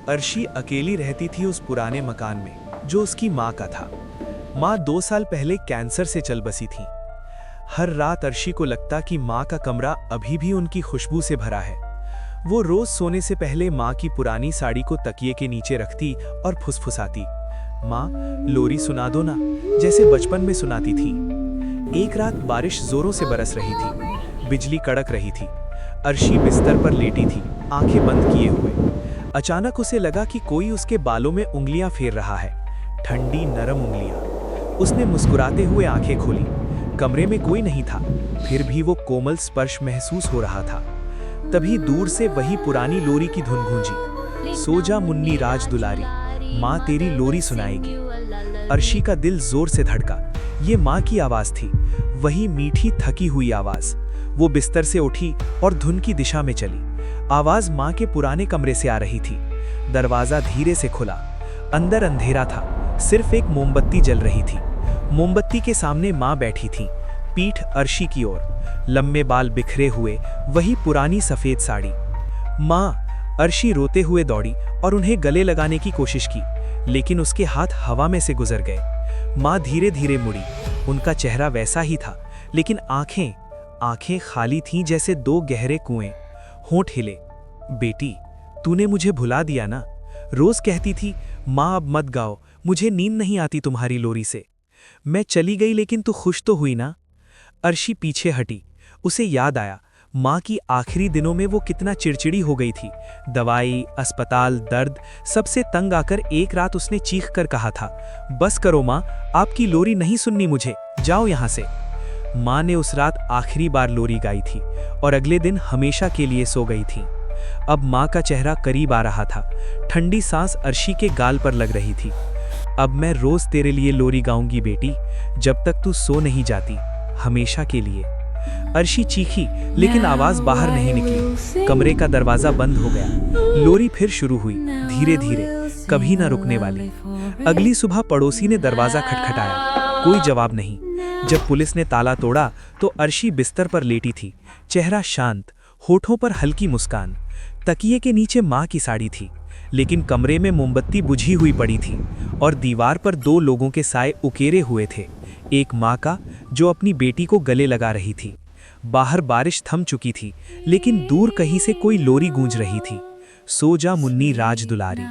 अर्शी अकेली रहती थी उस पुराने मकान में जो उसकी माँ का था। माँ 2 साल पहले कैंसर से चल बसी थी। हर रात अर्शी को लगता कि माँ का कमरा अभी भी उनकी खुशबू से भरा है। वो रोज सोने से पहले माँ की पुरानी साड़ी को तकिए के नीचे रखती और फुसफुसाती, माँ लोरी सुना दो ना, जैसे बचपन में सुनाती थी। एक रात बारिश जोरों से बरस रही थी, बिजली कड़क रही थी। अर्शी बिस्तर पर लेटी थी, आंखें बंद किए हुए। अचानक उसे लगा कि कोई उसके बालों में उंगलियां फेर रहा है, ठंडी नरम उंगलियां। उसने मुस्कुराते हुए आंखें खोली। कमरे में कोई नहीं था, फिर भी वो कोमल स्पर्श महसूस हो रहा था। तभी दूर से वही पुरानी लोरी की धुन गूंजी, सो जा मुन्नी राज दुलारी, माँ तेरी लोरी सुनाएगी। अर्शी का दिल जोर से धड़का। ये माँ की आवाज थी, वही मीठी थकी हुई आवाज। वो बिस्तर से उठी और धुन की दिशा में चली। आवाज माँ के पुराने कमरे से आ रही थी। दरवाजा धीरे से खुला। अंदर अंधेरा था, सिर्फ एक मोमबत्ती जल रही थी। मोमबत्ती के सामने माँ बैठी थी, पीठ अर्शी की ओर, लंबे बाल बिखरे हुए, वही पुरानी सफेद साड़ी। माँ, अर्शी रोते हुए दौड़ी और उन्हें गले लगाने की कोशिश की, लेकिन उसके हाथ हवा में से गुजर गए। माँ धीरे धीरे मुड़ी। उनका चेहरा वैसा ही था, लेकिन आंखें खाली थीं, जैसे 2 गहरे कुएं। होंठ हिले। बेटी, तूने मुझे भुला दिया ना? रोज कहती थी, माँ अब मत गाओ, मुझे नींद नहीं आती तुम्हारी लोरी से। मैं चली गई लेकिन तू खुश तो हुई ना? अर्शी पीछे हटी। उसे याद आया, माँ की आखिरी दिनों में वो कितना चिड़चिड़ी हो गई थी। दवाई, अस्पताल, दर्द, सबसे तंग आकर एक रात उसने चीख कर कहा था, बस करो माँ, आपकी लोरी नहीं सुननी मुझे, जाओ यहाँ से। माँ ने उस रात आखिरी बार लोरी गाई थी और अगले दिन हमेशा के लिए सो गई थी। अब माँ का चेहरा करीब आ रहा था, ठंडी सांस अर्शी के गाल पर लग रही थी। अब मैं रोज तेरे लिए लोरी गाऊंगी बेटी, जब तक तू सो नहीं जाती, हमेशा के लिए। अर्शी चीखी, लेकिन आवाज बाहर नहीं निकली। कमरे का दरवाजा बंद हो गया। लोरी फिर शुरू हुई, धीरे धीरे, कभी ना रुकने वाली। अगली सुबह पड़ोसी ने दरवाजा खटखटाया, कोई जवाब नहीं। जब पुलिस ने ताला तोड़ा तो अर्शी बिस्तर पर लेटी थी, चेहरा शांत, होठों पर हल्की मुस्कान। तकिए के नीचे माँ की साड़ी थी, लेकिन कमरे में मोमबत्ती बुझी हुई पड़ी थी और दीवार पर 2 लोगों के साए उकेरे हुए थे। एक माँ का, जो अपनी बेटी को गले लगा रही थी। बाहर बारिश थम चुकी थी, लेकिन दूर कहीं से कोई लोरी गूंज रही थी, सो जा मुन्नी राज दुलारी।